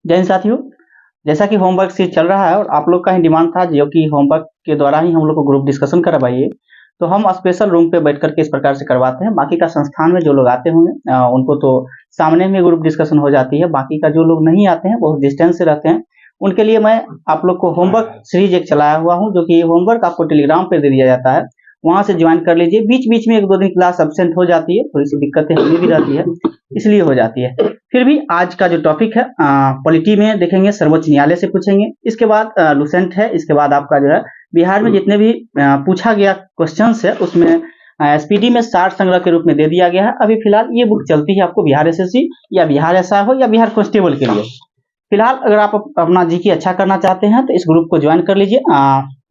जय हिंद साथियों, जैसा कि होमवर्क सीरीज चल रहा है और आप लोग का ही डिमांड था जो कि होमवर्क के द्वारा ही हम लोग को ग्रुप डिस्कशन करवाइए, तो हम स्पेशल रूम पे बैठ करके इस प्रकार से करवाते हैं। बाकी का संस्थान में जो लोग आते होंगे उनको तो सामने में ग्रुप डिस्कशन हो जाती है। बाकी का जो लोग नहीं आते हैं, बहुत डिस्टेंस से रहते हैं, उनके लिए मैं आप लोग को होमवर्क सीरीज एक चलाया हुआ हूँ, जो कि होमवर्क आपको टेलीग्राम पे दे दिया जाता है। वहां से ज्वाइन कर लीजिए। बीच बीच में 1-2 दिन क्लास एब्सेंट हो जाती है, थोड़ी सी दिक्कतें हमें भी रहती है, इसलिए हो जाती है। फिर भी आज का जो टॉपिक है पॉलिटी में देखेंगे, सर्वोच्च न्यायालय से पूछेंगे। इसके बाद लुसेंट है। इसके बाद आपका जो है बिहार में जितने भी पूछा गया क्वेश्चंस है उसमें एसपीडी में 60 संग्रह के रूप में दे दिया गया है। अभी फिलहाल ये बुक चलती है आपको बिहार एसएससी या बिहार एसआई हो या बिहार कांस्टेबल के लिए। फिलहाल अगर आप अपना जीके अच्छा करना चाहते हैं तो इस ग्रुप को ज्वाइन कर लीजिए।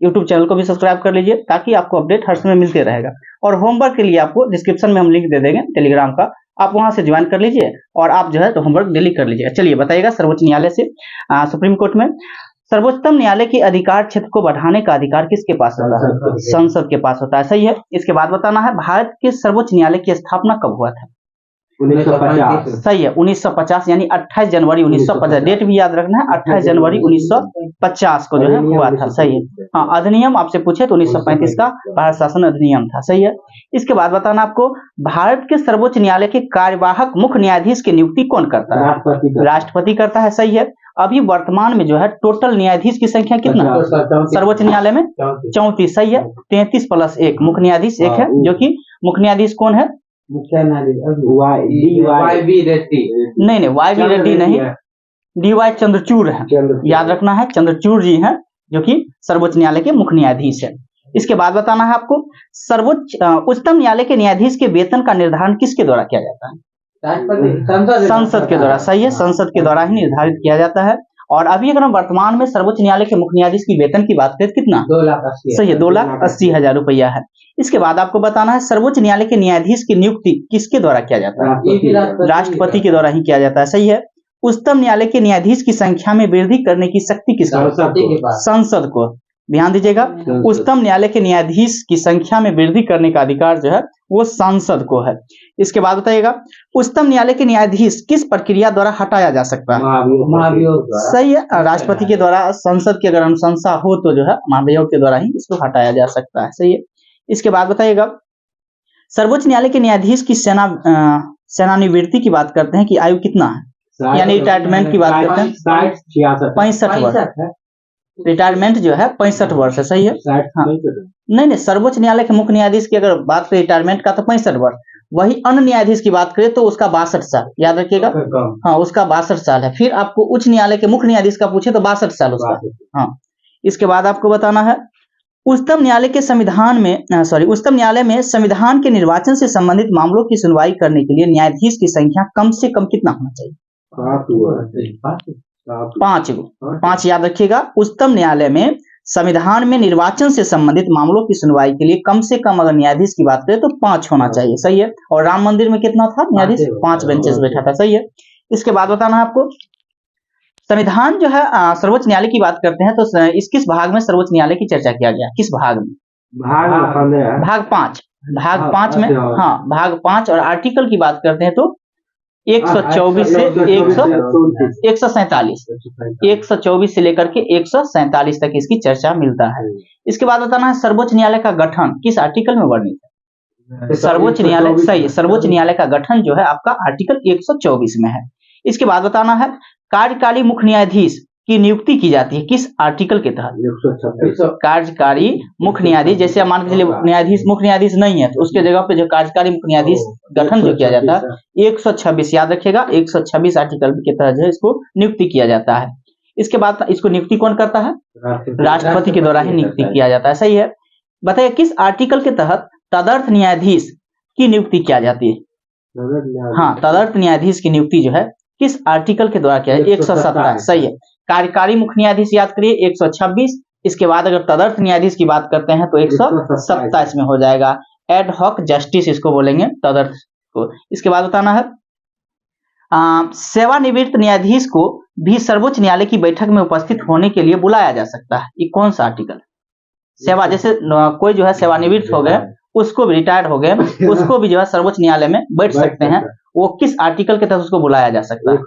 यूट्यूब चैनल को भी सब्सक्राइब कर लीजिए ताकि आपको अपडेट हर समय मिलते रहेगा। और होमवर्क के लिए आपको डिस्क्रिप्शन में हम लिंक दे देंगे टेलीग्राम का, आप वहां से ज्वाइन कर लीजिए और आप जो है तो होमवर्क डेली कर लीजिए। चलिए बताइएगा, सर्वोच्च न्यायालय से सुप्रीम कोर्ट में सर्वोच्चतम न्यायालय के अधिकार क्षेत्र को बढ़ाने का अधिकार किसके पास होता है? संसद के पास होता है। सही है। इसके बाद बताना है भारत के सर्वोच्च न्यायालय की स्थापना कब हुआ था? 1950। सही है, 1950 यानी 28 जनवरी 1950। डेट भी याद रखना है, 28 जनवरी 1950 को जो है हुआ था। सही है। हाँ, अधिनियम आपसे पूछे तो 1935 का भारत शासन अधिनियम था। सही है। इसके बाद बताना आपको भारत के सर्वोच्च न्यायालय के कार्यवाहक मुख्य न्यायाधीश की नियुक्ति कौन करता है? राष्ट्रपति करता है। सही है। अभी वर्तमान में जो है टोटल न्यायाधीश की संख्या कितना सर्वोच्च न्यायालय में? 34। सही है। 33 + 1 मुख्य न्यायाधीश एक है, जो कि मुख्य न्यायाधीश कौन है? नहीं, वाई बी रेड्डी नहीं, DY चंद्रचूड़ है। याद रखना है, चंद्रचूड़ जी हैं जो कि सर्वोच्च न्यायालय के मुख्य न्यायाधीश है। इसके बाद बताना है आपको उच्चतम न्यायालय के न्यायाधीश के वेतन का निर्धारण किसके द्वारा किया जाता है? संसद के द्वारा। सही है, संसद के द्वारा ही निर्धारित किया जाता है। और अभी अगर हम वर्तमान में सर्वोच्च न्यायालय के मुख्य न्यायाधीश की वेतन की बात करें कितना? 2,80,000। सही है, 2,80,000 रुपया है। इसके बाद आपको बताना है सर्वोच्च न्यायालय के न्यायाधीश की नियुक्ति किसके द्वारा किया जाता है? राष्ट्रपति के द्वारा ही किया जाता है। सही है। उच्चतम न्यायालय के न्यायाधीश की संख्या में वृद्धि करने की शक्ति किसको? संसद को। ध्यान दीजिएगा, उच्चतम न्यायालय के न्यायाधीश की संख्या में वृद्धि करने का अधिकार जो है वो संसद को है। इसके बाद बताइएगा उच्चतम न्यायालय के न्यायाधीश किस प्रक्रिया द्वारा हटाया जा सकता है? सही है, राष्ट्रपति के द्वारा। संसद की अगर अनुशंसा हो तो जो है महाभियोग के द्वारा ही इसको हटाया जा सकता है। सही है। इसके बाद बताइएगा सर्वोच्च न्यायालय के न्यायाधीश की सेवानिवृत्ति की बात करते हैं कि आयु कितना है, यानी रिटायरमेंट की बात करते हैं 65 वर्ष। रिटायरमेंट जो है 65 वर्ष है। सही है। हाँ। नहीं, सर्वोच्च न्यायालय के मुख्य न्यायाधीश की अगर बात करें रिटायरमेंट का तो 65 वर्ष। वही अन्य न्यायाधीश की बात करें तो उसका 62 साल। याद रखिएगा, हाँ, उसका 62 साल है। फिर आपको उच्च न्यायालय के मुख्य न्यायाधीश का पूछे तो 62 साल उसका। हाँ। इसके बाद आपको बताना है उच्चतम न्यायालय के उच्चतम न्यायालय में संविधान के निर्वाचन से संबंधित मामलों की सुनवाई करने के लिए न्यायाधीश की संख्या कम से कम कितना होना चाहिए? 5 याद रखिएगा। उच्चतम न्यायालय में संविधान में निर्वाचन से संबंधित मामलों की सुनवाई के लिए कम से कम अगर न्यायाधीश की बात करें तो 5 होना चाहिए। सही है। और राम मंदिर में कितना था न्यायाधीश? 5 बेंचेस बैठा था। सही है। इसके बाद बताना है आपको संविधान जो है सर्वोच्च न्यायालय की बात करते हैं तो इस किस भाग में सर्वोच्च न्यायालय की चर्चा किया गया? किस भाग में? भाग 5। भाग 5 में, हाँ, भाग 5। और आर्टिकल की बात करते हैं तो 124 से 147, 124 से लेकर के 147 तक इसकी चर्चा मिलता है। इसके बाद बताना है सर्वोच्च न्यायालय का गठन किस आर्टिकल में वर्णित है? सर्वोच्च न्यायालय। सही है, सर्वोच्च न्यायालय का गठन जो है आपका आर्टिकल 124 में है। इसके बाद बताना है कार्यकारी मुख्य न्यायाधीश की नियुक्ति की जाती है किस आर्टिकल के तहत? कार्यकारी मुख्य न्यायाधीश। जैसे मान के चलिए न्यायाधीश मुख्य न्यायाधीश नहीं है तो उसके जगह पे जो कार्यकारी मुख्य न्यायाधीश गठन जो किया जाता है 126, याद रखिएगा, 126 आर्टिकल के तहत जो है इसको नियुक्ति किया जाता है। इसके बाद इसको नियुक्ति कौन करता है? राष्ट्रपति के द्वारा ही नियुक्ति किया जाता है। सही है। बताइए किस आर्टिकल के तहत तदर्थ न्यायाधीश की नियुक्ति किया जाती है? हाँ, तदर्थ न्यायाधीश की नियुक्ति जो है किस आर्टिकल के द्वारा किया है? 127। सही है। कार्यकारी मुख्य न्यायाधीश याद करिए 126। इसके बाद अगर तदर्थ न्यायाधीश की बात करते हैं तो 127 में हो जाएगा। एड हॉक जस्टिस इसको बोलेंगे तदर्थ को। इसके बाद बताना है सेवानिवृत्त न्यायाधीश को भी सर्वोच्च न्यायालय की बैठक में उपस्थित होने के लिए बुलाया जा सकता है। ये कौन सा आर्टिकल? सेवा, जैसे कोई जो है सेवानिवृत्त हो गए, उसको भी रिटायर्ड हो गए, उसको भी जो है सर्वोच्च न्यायालय में बैठ सकते हैं। वो किस आर्टिकल के तहत उसको बुलाया जा सकता है?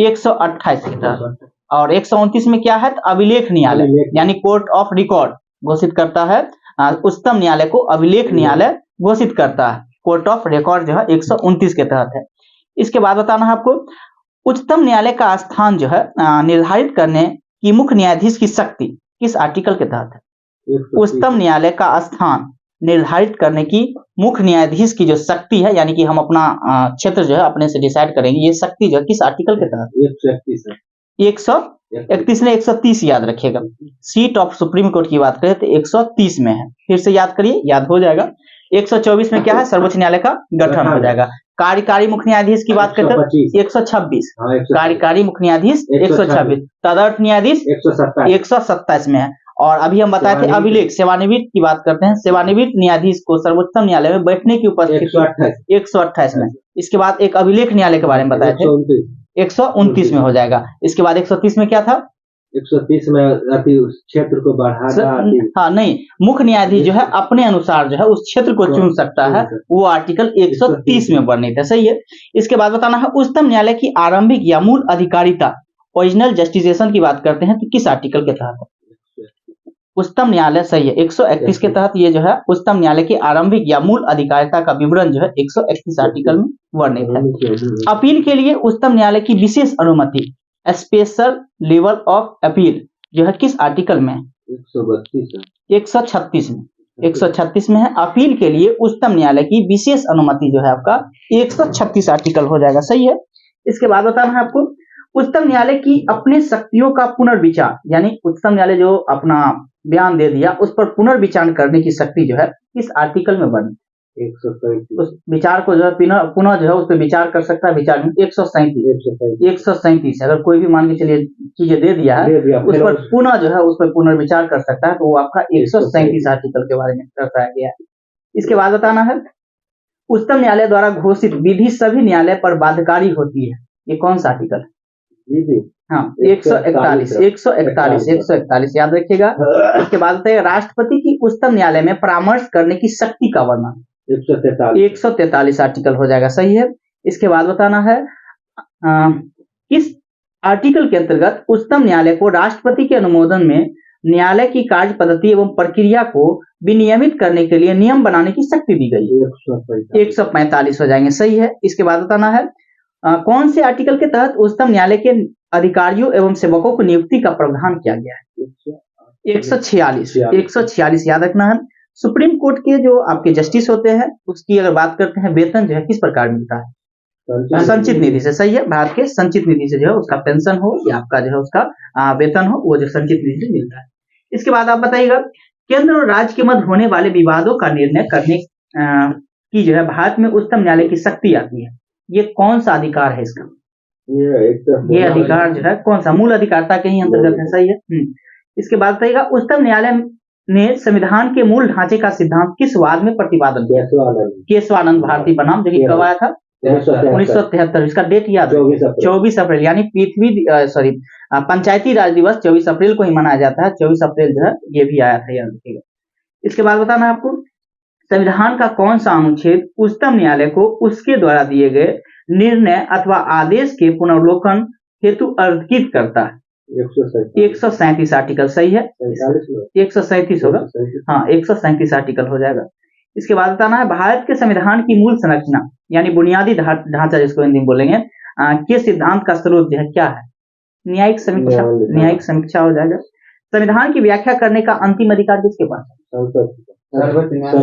128 के तहत। और 129 में क्या है? अभिलेख न्यायालय यानी कोर्ट ऑफ रिकॉर्ड घोषित करता है। उच्चतम न्यायालय को अभिलेख न्यायालय घोषित करता है। कोर्ट ऑफ रिकॉर्ड जो है 129 के तहत है। इसके बाद बताना है आपको उच्चतम न्यायालय का स्थान जो है निर्धारित करने की मुख्य न्यायाधीश की शक्ति किस आर्टिकल के तहत है? उच्चतम न्यायालय का स्थान निर्धारित करने की मुख्य न्यायाधीश की जो शक्ति है, यानी कि हम अपना क्षेत्र जो है अपने से डिसाइड करेंगे, ये शक्ति जो है किस आर्टिकल के तहत? 131 ने 130 याद रखिएगा। सीट ऑफ सुप्रीम कोर्ट की बात करें तो 130 में है। फिर से याद करिए, याद हो जाएगा। 124 में क्या है? सर्वोच्च न्यायालय का गठन हो जाएगा। कार्यकारी मुख्य न्यायाधीश की बात करते हैं 126, कार्यकारी मुख्य न्यायाधीश 126, तदर्थ न्यायाधीश 127 में है। और अभी हम बताए थे अभिलेख सेवानिवृत्त की बात करते हैं, सेवानिवृत्त न्यायाधीश को सर्वोच्चम न्यायालय में बैठने की उपस्थिति 128 में। इसके बाद एक अभिलेख न्यायालय के बारे में बताए थे 129 में हो जाएगा। इसके बाद 130 में क्या था? 130 में क्षेत्र को बढ़ाना। हाँ नहीं, मुख्य न्यायाधीश जो है अपने अनुसार जो है उस क्षेत्र को चुन सकता है, वो आर्टिकल 130 में वर्णित है। सही है। इसके बाद बताना है उच्चतम न्यायालय की आरंभिक या मूल अधिकारिता ओरिजिनल जस्टिसेशन की बात करते हैं तो किस आर्टिकल के तहत है? उच्चतम न्यायालय, सही है, 131 के तहत ये जो है उच्चतम न्यायालय की आरंभिक या मूल अधिकारिता का विवरण जो है 131 आर्टिकल में वर्णित है। अपील के लिए उच्चतम न्यायालय की विशेष अनुमति स्पेशल लेवल ऑफ अपील जो है किस आर्टिकल में? 136 में। 136 में है। अपील के लिए उच्चतम न्यायालय की विशेष अनुमति जो है आपका 136 आर्टिकल हो जाएगा। सही है। इसके बाद बताना है आपको उच्चतम न्यायालय की अपने शक्तियों का पुनर्विचार, यानी उच्चतम न्यायालय जो अपना बयान दे दिया उस पर पुनर्विचार करने की शक्ति जो है किस आर्टिकल में बनी? 137। उस विचार को जो है पुनः जो है उस पर विचार कर सकता है। विचार 137 अगर कोई भी मान के चलिए चीजें दे दिया है उस पर पुनः जो है उस पर पुनर्विचार कर सकता है, तो वो आपका 137 आर्टिकल के बारे में दर्शाया गया है। इसके बाद बताना है उच्चतम न्यायालय द्वारा घोषित विधि सभी न्यायालय पर बाध्यकारी होती है। ये कौन सा आर्टिकल है? हाँ 141 याद रखिएगा। इसके बाद राष्ट्रपति की उच्चतम न्यायालय में परामर्श करने की शक्ति का वर्णन 143 आर्टिकल हो जाएगा। सही है। इसके बाद बताना है किस आर्टिकल के अंतर्गत उच्चतम न्यायालय को राष्ट्रपति के अनुमोदन में न्यायालय की कार्य पद्धति एवं प्रक्रिया को विनियमित करने के लिए नियम बनाने की शक्ति दी गई? 145 हो जाएंगे। सही है। इसके बाद बताना है कौन से आर्टिकल के तहत उच्चतम न्यायालय के अधिकारियों एवं सेवकों को नियुक्ति का प्रावधान किया गया है? 146 याद रखना है। सुप्रीम कोर्ट के जो आपके जस्टिस होते हैं उसकी अगर बात करते हैं वेतन जो है किस प्रकार मिलता है? संचित निधि से। सही है। भारत के संचित निधि से जो है उसका पेंशन हो या आपका जो है उसका वेतन हो, वो जो संचित निधि से मिलता है। इसके बाद आप बताइएगा केंद्र और राज्य के मध्य होने वाले विवादों का निर्णय करने की जो है भारत में उच्चतम न्यायालय की शक्ति आती है। ये कौन सा अधिकार है इसका? ये अधिकार जो है कौन सा? मूल अधिकारिता के ही अंतर्गत है। सही है। इसके बाद बताइएगा उच्चतम न्यायालय ने संविधान के मूल ढांचे का सिद्धांत किस वाद में प्रतिपादन किया? केशवानंद भारती बनाम, जो कि कब आया था? 1973। इसका डेट याद है? 24 अप्रैल, यानी पंचायती राज दिवस 24 अप्रैल को ही मनाया जाता है। 24 अप्रैल जो है ये भी आया था, याद रखिएगा। इसके बाद बताना आपको संविधान का कौन सा अनुच्छेद उच्चतम न्यायालय को उसके द्वारा दिए गए निर्णय अथवा आदेश के पुनर्लोकन हेतु अधिकृत करता है? 137 आर्टिकल। सही है। 137 होगा। हाँ 137 आर्टिकल हो जाएगा। इसके बाद बताना है भारत के संविधान की मूल संरचना यानी बुनियादी ढांचा जिसको हिंदी में बोलेंगे के सिद्धांत का स्रोत जो है क्या है? न्यायिक समीक्षा। न्यायिक समीक्षा हो जाएगा। संविधान की व्याख्या करने का अंतिम अधिकार किसके पास है?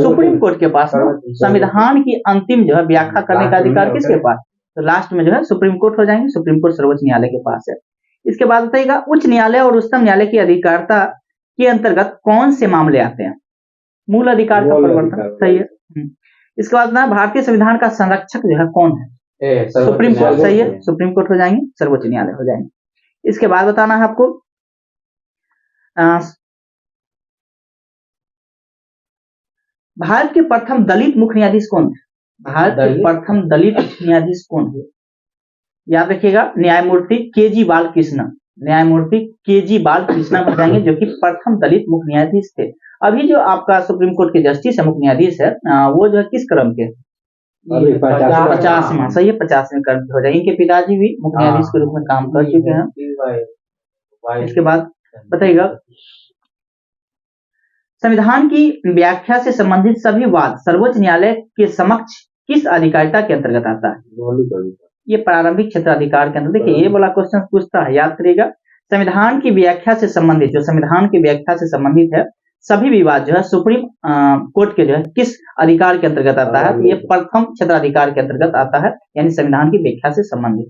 सुप्रीम कोर्ट के पास। संविधान की अंतिम जो है व्याख्या करने का अधिकार किसके पास? तो लास्ट में जो है सुप्रीम कोर्ट हो जाएंगे। सुप्रीम कोर्ट सर्वोच्च न्यायालय के पास है। इसके बाद बताइएगा उच्च न्यायालय और उच्चतम न्यायालय की अधिकारिता के अंतर्गत कौन से मामले आते हैं? मूल अधिकार का परिवर्तन। सही है। इसके बाद ना भारतीय संविधान का संरक्षक जो है कौन है? Supreme court. सही है। सुप्रीम कोर्ट हो जाएंगे, सर्वोच्च न्यायालय हो जाएंगे। इसके बाद बताना है आपको भारत के प्रथम दलित मुख्य न्यायाधीश कौन है? भारत के प्रथम दलित न्यायाधीश कौन है? याद रखिएगा न्यायमूर्ति के.जी. बालकृष्णन। न्यायमूर्ति के.जी. बालकृष्णन हो जाएंगे जो कि प्रथम दलित मुख्य न्यायाधीश थे। अभी जो आपका सुप्रीम कोर्ट के जस्टिस है, मुख्य न्यायाधीश है, वो जो है किस क्रम के? अभी 50वां, सही है, 50वें कर्म हो जाएगा। इनके पिताजी भी मुख्य न्यायाधीश के रूप में काम कर चुके हैं। इसके बाद बताइएगा, संविधान की व्याख्या से संबंधित सभी वाद सर्वोच्च न्यायालय के समक्ष किस अधिकारिता के अंतर्गत आता है? ये प्रारंभिक क्षेत्राधिकार के अंदर। देखिए ये वाला क्वेश्चन पूछता है, याद करिएगा। संविधान की व्याख्या से संबंधित, जो संविधान की व्याख्या से संबंधित है सभी विवाद जो है सुप्रीम कोर्ट के जो है किस अधिकार के अंतर्गत आता है? ये प्रथम क्षेत्राधिकार के अंतर्गत आता है, यानी संविधान की व्याख्या से संबंधित।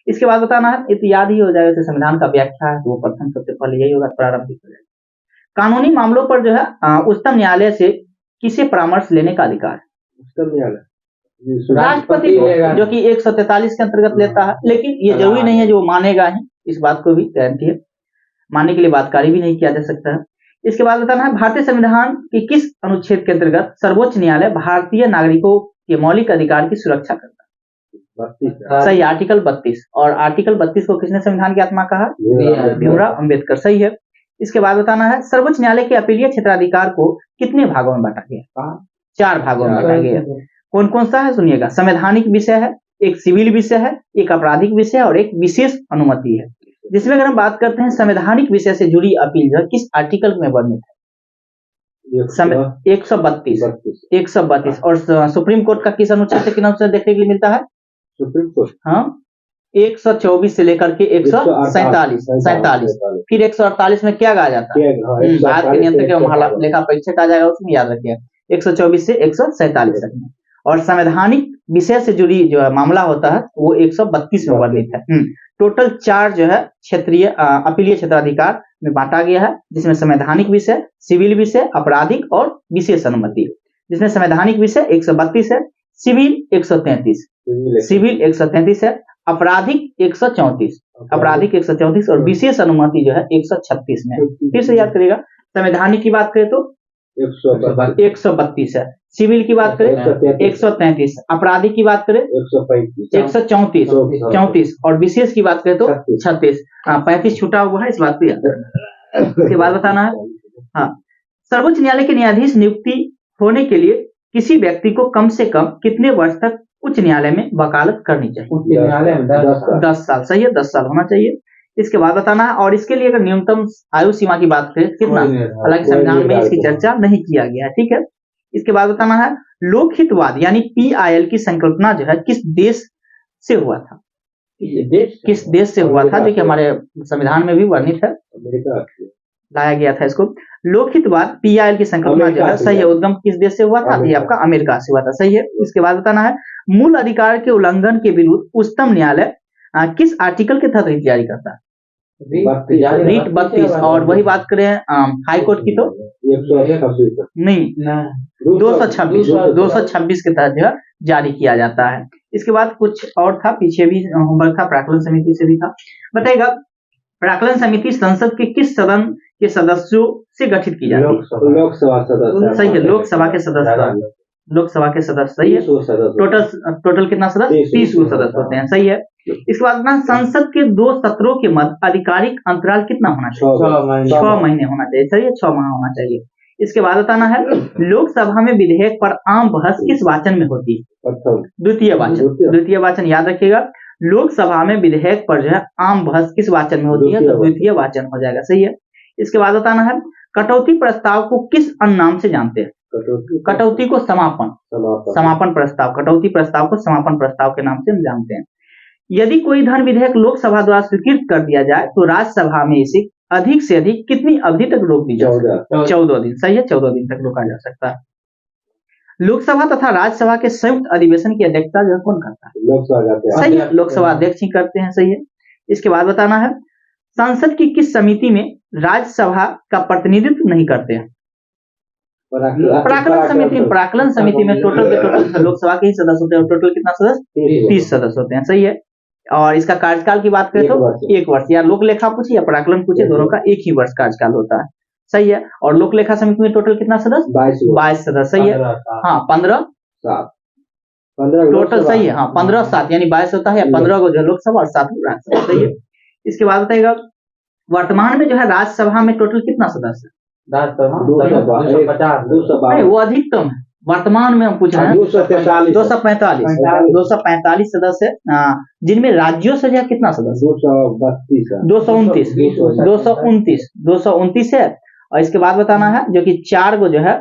इसके बाद बताना है, तो याद ही हो जाएगा, संविधान का व्याख्या है तो वो प्रथम सबसे पहले यही होगा, प्रारंभिक हो जाएगा। कानूनी मामलों पर जो है उच्चतम न्यायालय से किसे परामर्श लेने का अधिकार है? उच्चतम न्यायालय राष्ट्रपति को, जो कि 143 के अंतर्गत लेता है। लेकिन ये जरूरी नहीं है जो मानेगा ही, इस बात को भी गारंटी है, मानने के लिए बातकारी भी नहीं किया जा सकता है। इसके बाद बताना है, भारतीय संविधान के किस अनुच्छेद के अंतर्गत सर्वोच्च न्यायालय भारतीय नागरिकों के मौलिक अधिकार की सुरक्षा करता है? सही, आर्टिकल 32। और आर्टिकल 32 को किसने संविधान की आत्मा कहा? भीमराव अंबेडकर। सही है। इसके बाद बताना है, सर्वोच्च न्यायालय के अपीलीय क्षेत्राधिकार को कितने भागों में बांटा गया? 4 भागों में बांटा गया। कौन कौन सा है सुनिएगा। संवैधानिक विषय है, एक सिविल विषय है, एक आपराधिक विषय और एक विशेष अनुमति है। जिसमें अगर हम बात करते हैं संवैधानिक विषय से जुड़ी अपील जो है किस आर्टिकल में वर्णित है? 132। और सुप्रीम कोर्ट का किस अनुच्छेद से कितना अनुच्छेद देखने के लिए मिलता है? सुप्रीम कोर्ट, हाँ, 124 से लेकर के 147। फिर 148 में क्या कहा जाता है? भारत के नियंत्रक एवं लेखा परीक्षक आ जाएगा, उसमें याद रखिएगा 124 से 147 तक में। और संवैधानिक विषय से जुड़ी जो मामला होता है वो 132 में वर्णित है। टोटल 4 जो है क्षेत्रीय अपीलीय क्षेत्राधिकार में बांटा गया है, जिसमें संवैधानिक विषय, सिविल विषय, आपराधिक और विशेष अनुमति। जिसमें संवैधानिक विषय 132 है, सिविल 133 है, आपराधिक 134 और विशेष अनुमति जो है 136 में। फिर से याद करिएगा, संवैधानिक की बात करें तो 132 है, सिविल की बात करें 133, आपराधिक की बात करें 134 और विशेष की बात करें तो 36। 35 छूटा हुआ है, इस बात पे याद रखना। इसके बाद बताना है, हाँ, सर्वोच्च न्यायालय के न्यायाधीश नियुक्ति होने के लिए किसी व्यक्ति को कम से कम कितने वर्ष तक उच्च न्यायालय में वकालत करनी चाहिए? 10 साल। सही है, 10 साल होना चाहिए। इसके बाद बताना है, और इसके लिए अगर न्यूनतम आयु सीमा की बात करें कितना, हालांकि संविधान में इसकी चर्चा नहीं किया गया है, ठीक है। इसके बाद बताना है, लोकहितवाद यानी PIL की संकल्पना जो है किस देश से हुआ था? किस देश से हुआ था? देखिए हमारे संविधान में भी वर्णित है, लाया गया था इसको। लोकहितवाद PIL की संकल्पना जो है, सही है, उद्गम किस देश से हुआ था? ये आपका अमेरिका से हुआ था। सही है। इसके बाद बताना है, मूल अधिकार के उल्लंघन के विरुद्ध उच्चतम न्यायालय किस आर्टिकल के तहत रीट जारी करता है? रीट 32। और वही बात करें हाई कोर्ट की तो नहीं, 226 के तहत जो है जारी किया जाता है। इसके बाद कुछ और था, पीछे भी होमवर्क था, प्राक्कलन समिति से भी था। बताइएगा, प्राक्कलन समिति संसद के किस सदन के सदस्यों से गठित की जाती है? लोकसभा सदस्य। सही है, लोकसभा के सदस्य, लोकसभा के सदस्य। सही है। टोटल कितना सदस्य? 30 सदस्य होते हैं। सही है। इसके बाद ना, संसद के 2 सत्रों के मध्य आधिकारिक अंतराल कितना होना चाहिए? 6 महीने होना चाहिए। सही है, 6 माह होना चाहिए। इसके बाद बताना है, लोकसभा में विधेयक पर आम बहस किस वाचन में होती है? द्वितीय वाचन। याद रखिएगा, लोकसभा में विधेयक पर जो है आम बहस किस वाचन में होती है? तो द्वितीय वाचन हो जाएगा। सही है। इसके बाद बताना है, कटौती प्रस्ताव को किस अन्य नाम से जानते हैं? कटौती को समापन प्रस्ताव, कटौती प्रस्ताव को समापन प्रस्ताव के नाम से हम जानते हैं। यदि कोई धन विधेयक लोकसभा द्वारा स्वीकृत कर दिया जाए तो राज्यसभा में इसे अधिक से अधिक कितनी अवधि तक रोक दी जा सकती है? 14 दिन। सही है, 14 दिन तक रोका जा सकता है। लोकसभा तथा राज्यसभा के संयुक्त अधिवेशन की अध्यक्षता जो कौन करता है? सही है, लोकसभा अध्यक्ष ही करते हैं। सही है। इसके बाद बताना है, संसद की किस समिति में राज्यसभा का प्रतिनिधित्व नहीं करते हैं? प्राक्कलन समिति में टोटल के टोटल लोकसभा के ही सदस्य होते हैं। टोटल कितना सदस्य? 30 सदस्य होते हैं। सही है। और इसका कार्यकाल की बात करें तो 1 वर्ष, या लोक लेखा पूछे या प्राक्कलन पूछे, दोनों का 1 ही वर्ष कार्यकाल होता है। सही है। और लोक लेखा समिति में टोटल कितना सदस्य? 22 सदस्य। सही है। हाँ, 15 टोटल। सही है। हाँ, 15/7 यानी 22 होता है, 15 को जो लोकसभा और 7 राज्यसभा। सही है। इसके बाद बताइएगा, वर्तमान में जो है राज्यसभा में टोटल कितना सदस्य? 250। वो अधिकतम है, वर्तमान में हम पूछ रहे हैं 243 245 सदस्य, जिनमें राज्यों से जो है कितना सदस्य? 229 है। और इसके बाद बताना है जो कि 4 को जो है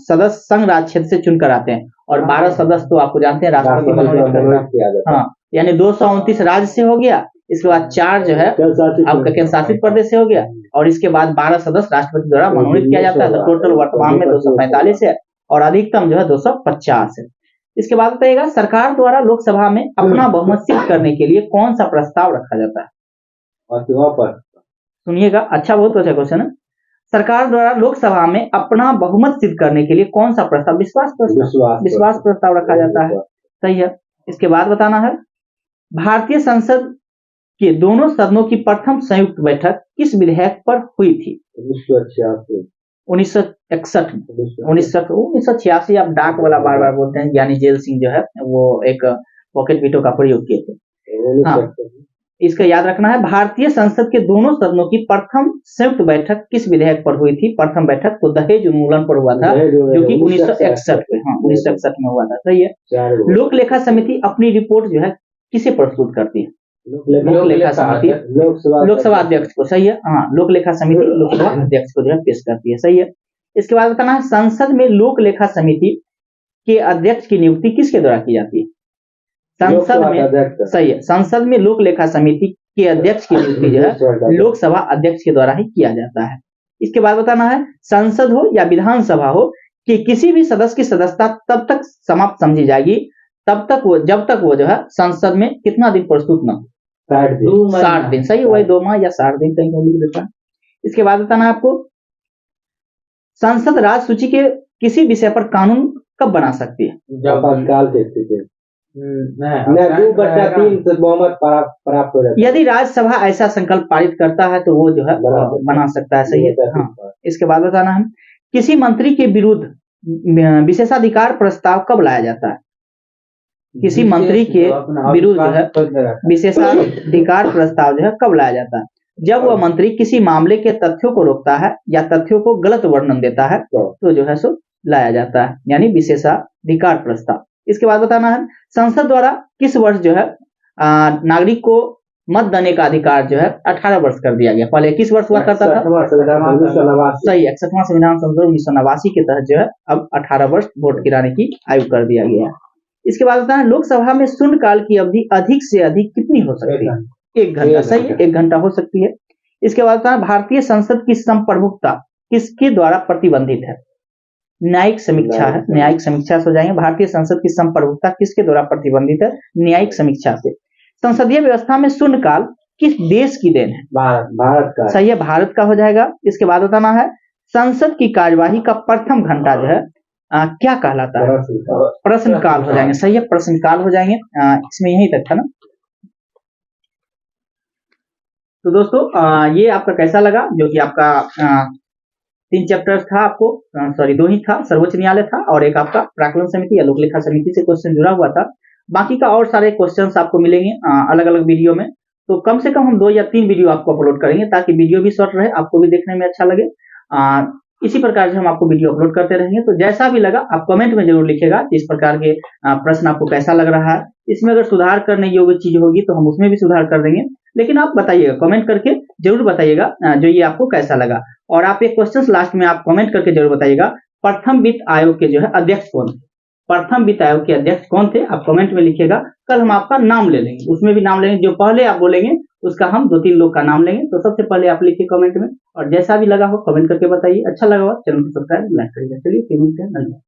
सदस्य संघ राज्य क्षेत्र से चुनकर आते हैं और 12 सदस्य तो आपको जानते हैं राष्ट्रपति मनोनीत करता है। हाँ, यानी 229 राज्य से हो गया, इसके बाद 4 जो है आपका केंद्र शासित प्रदेश से हो गया और इसके बाद 12 सदस्य राष्ट्रपति द्वारा मनोनीत किया जाता है। तो टोटल वर्तमान में 245 है और अधिकतम जो है 250 है। इसके बाद बताइएगा सरकार द्वारा लोकसभा में अपना बहुमत सिद्ध करने के लिए कौन सा प्रस्ताव रखा जाता है? सुनिएगा, अच्छा, बहुत अच्छा क्वेश्चन है। सरकार द्वारा लोकसभा में अपना बहुमत सिद्ध करने के लिए कौन सा प्रस्ताव? विश्वास प्रस्ताव रखा जाता है। सही है। इसके बाद बताना है भारतीय संसद के दोनों सदनों की प्रथम संयुक्त बैठक किस विधेयक पर हुई थी? 1961 में। 1986 आप डाक वाला बार बार बोलते हैं, ज्ञानी जेल सिंह जो है वो एक पॉकेट वीटो का प्रयोग किए थे। हाँ, इसका याद रखना है। भारतीय संसद के दोनों सदनों की प्रथम संयुक्त बैठक किस विधेयक पर हुई थी? प्रथम बैठक तो दहेज उन्मूलन पर हुआ था, जो कि 1961 में, 1961 में हुआ था। सही है। लोक लेखा समिति अपनी रिपोर्ट जो है किसे प्रस्तुत करती है? लोक लेखा समिति लोकसभा अध्यक्ष को। सही है। हाँ, लोक लेखा समिति लोकसभा अध्यक्ष को जो है पेश करती है। सही है। इसके बाद बताना है संसद में लोक लेखा समिति के अध्यक्ष की नियुक्ति किसके द्वारा की जाती है? संसद में। सही है। संसद में लोक लेखा समिति के अध्यक्ष की नियुक्ति जो है लोकसभा अध्यक्ष के द्वारा ही किया जाता है। इसके बाद बताना है संसद हो या विधानसभा हो कि किसी भी सदस्य की सदस्यता तब तक समाप्त समझी जाएगी जब तक वो जो है संसद में कितना दिन प्रस्तुत न हो? 60 दिन। सही, वही 2 माह या 60 दिन कहीं लिख देता है। इसके बाद बताना है आपको संसद राज सूची के किसी विषय पर कानून कब बना सकती है? जब तत्काल स्थिति 2/3 से बहुमत प्राप्त हो जाता है। यदि राज्यसभा ऐसा संकल्प पारित करता है तो वो जो है बना सकता है। सही है। हाँ, इसके बाद बताना है किसी मंत्री के विरुद्ध विशेषाधिकार प्रस्ताव कब लाया जाता है? किसी मंत्री के विरुद्ध जो है विशेषाधिकार प्रस्ताव जो है कब लाया जाता है? जब वह मंत्री किसी मामले के तथ्यों को रोकता है या तथ्यों को गलत वर्णन देता है तो जो है सो लाया जाता है, यानी विशेषाधिकार प्रस्ताव। इसके बाद बताना है संसद द्वारा किस वर्ष जो है नागरिक को मत देने का अधिकार जो है 18 वर्ष कर दिया गया? पहले किस वर्ष हुआ करता था? सही, 61वां संविधान संशोधन 1989 के तहत जो है अब 18 वर्ष वोट गिराने की आयु कर दिया गया है। इसके बाद बताना है लोकसभा में शून्यकाल की अवधि अधिक से अधिक कितनी हो सकती है? 1 घंटा। सही है, 1 घंटा हो सकती है। इसके बाद बताना भारतीय संसद की संप्रभुता किसके द्वारा प्रतिबंधित है? न्यायिक समीक्षा है। न्यायिक समीक्षा से हो जाएंगे। भारतीय संसद की संप्रभुता किसके द्वारा प्रतिबंधित है? न्यायिक समीक्षा से। संसदीय व्यवस्था में शून्यकाल किस देश की देन है? भारत का। सही है, भारत का हो जाएगा। इसके बाद बताना है संसद की कार्यवाही का प्रथम घंटा जो है क्या कहलाता है? प्रश्नकाल हो जाएंगे। सही है, प्रश्नकाल हो जाएंगे। इसमें यही तक था ना। तो दोस्तों ये आपका कैसा लगा? जो कि आपका 3 चैप्टर्स था, आपको 2 ही था, सर्वोच्च न्यायालय था और एक आपका प्राक्कलन समिति या लोक लेखा समिति से क्वेश्चन जुड़ा हुआ था। बाकी का और सारे क्वेश्चंस आपको मिलेंगे अलग अलग वीडियो में। तो कम से कम हम 2 या 3 वीडियो आपको अपलोड करेंगे ताकि वीडियो भी शॉर्ट रहे, आपको भी देखने में अच्छा लगे। इसी प्रकार से हम आपको वीडियो अपलोड करते रहेंगे। तो जैसा भी लगा आप कमेंट में जरूर लिखिएगा इस प्रकार के प्रश्न आपको कैसा लग रहा है। इसमें अगर सुधार करने योग्य चीज होगी तो हम उसमें भी सुधार कर देंगे, लेकिन आप बताइएगा, कमेंट करके जरूर बताइएगा जो ये आपको कैसा लगा। और आप एक क्वेश्चन लास्ट में आप कमेंट करके जरूर बताइएगा प्रथम वित्त आयोग के जो है अध्यक्ष कौन थे? प्रथम वित्त आयोग के अध्यक्ष कौन थे? आप कमेंट में लिखिएगा। कल हम आपका नाम ले लेंगे, उसमें भी नाम लेंगे, जो पहले आप बोलेंगे उसका हम 2-3 लोग का नाम लेंगे। तो सबसे पहले आप लिखिए कमेंट में, और जैसा भी लगा हो कमेंट करके बताइए। अच्छा लगा हो चैनल को सब्सक्राइब लाइक करिएगा। चलिए फिर मिलते हैं, धन्यवाद।